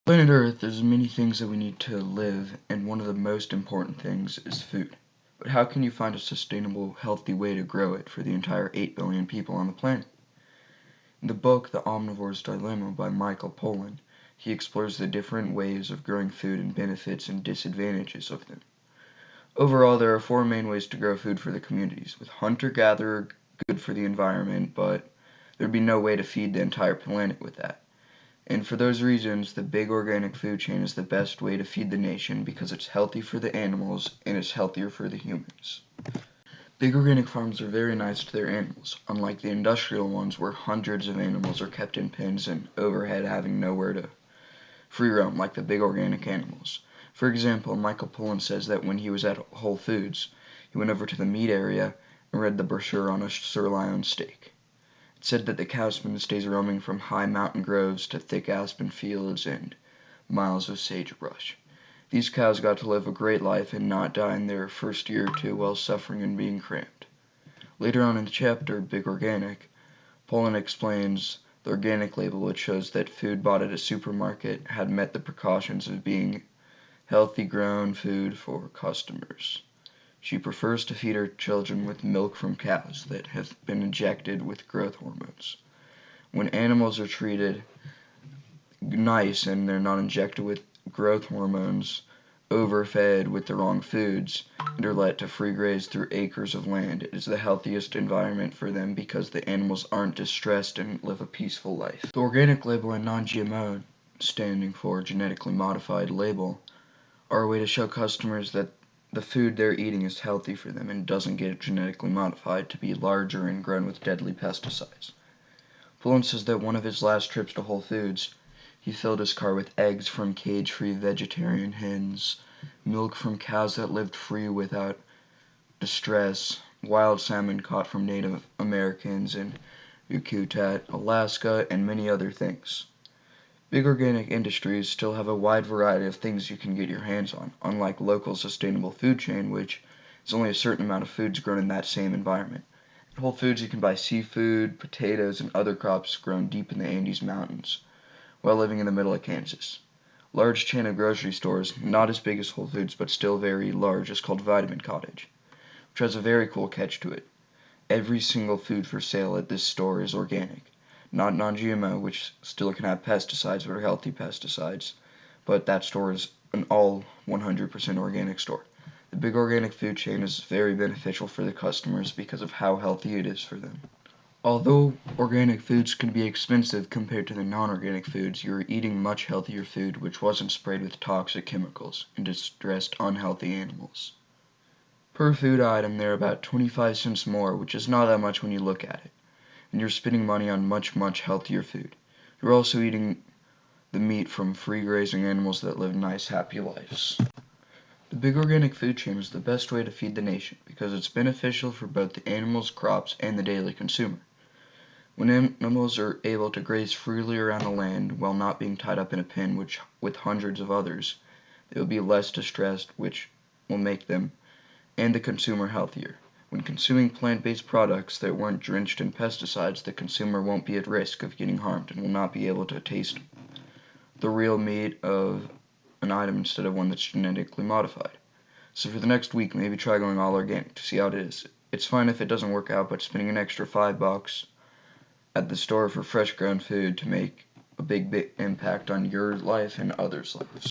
Planet Earth, there's many things that we need to live, and one of the most important things is food. But how can you find a sustainable, healthy way to grow it for the entire 8 billion people on the planet? In the book, The Omnivores Dilemma by Michael Pollan, he explores the different ways of growing food and benefits and disadvantages of them. Overall, there are 4 main ways to grow food for the communities, with hunter-gatherer good for the environment, but there'd be no way to feed the entire planet with that. And for those reasons, the big organic food chain is the best way to feed the nation because it's healthy for the animals and it's healthier for the humans. Big organic farms are very nice to their animals, unlike the industrial ones where hundreds of animals are kept in pens and overhead having nowhere to free roam like the big organic animals. For example, Michael Pollan says that when he was at Whole Foods, he went over to the meat area and read the brochure on a sirloin steak. It said that the cowsman stays roaming from high mountain groves to thick aspen fields and miles of sagebrush. These cows got to live a great life and not die in their first year or two while suffering and being cramped. Later on in the chapter, Big Organic, Pollan explains the organic label, which shows that food bought at a supermarket had met the precautions of being healthy grown food for customers. She prefers to feed her children with milk from cows that have been injected with growth hormones. When animals are treated nice and they're not injected with growth hormones, overfed with the wrong foods, and are let to free graze through acres of land, it is the healthiest environment for them because the animals aren't distressed and live a peaceful life. The organic label and non-GMO, standing for genetically modified label, are a way to show customers that the food they're eating is healthy for them and doesn't get genetically modified to be larger and grown with deadly pesticides. Pollan says that one of his last trips to Whole Foods, he filled his car with eggs from cage-free vegetarian hens, milk from cows that lived free without distress, wild salmon caught from Native Americans in Yakutat, Alaska, and many other things. Big organic industries still have a wide variety of things you can get your hands on, unlike local sustainable food chain, which is only a certain amount of foods grown in that same environment. At Whole Foods you can buy seafood, potatoes, and other crops grown deep in the Andes Mountains, while living in the middle of Kansas. Large chain of grocery stores, not as big as Whole Foods but still very large, is called Vitamin Cottage, which has a very cool catch to it. Every single food for sale at this store is organic. Not non-GMO, which still can have pesticides but are healthy pesticides, but that store is an all 100% organic store. The big organic food chain is very beneficial for the customers because of how healthy it is for them. Although organic foods can be expensive compared to the non-organic foods, you are eating much healthier food which wasn't sprayed with toxic chemicals and distressed unhealthy animals. Per food item, they're about 25 cents more, which is not that much when you look at it, and you're spending money on much healthier food. You're also eating the meat from free grazing animals that live nice, happy lives. The big organic food chain is the best way to feed the nation because it's beneficial for both the animals, crops, and the daily consumer. When animals are able to graze freely around the land while not being tied up in a pen with hundreds of others, they will be less distressed, which will make them and the consumer healthier. When consuming plant-based products that weren't drenched in pesticides, the consumer won't be at risk of getting harmed and will not be able to taste the real meat of an item instead of one that's genetically modified. So for the next week, maybe try going all organic to see how it is. It's fine if it doesn't work out, but spending an extra $5 at the store for fresh grown food to make a big impact on your life and others' lives.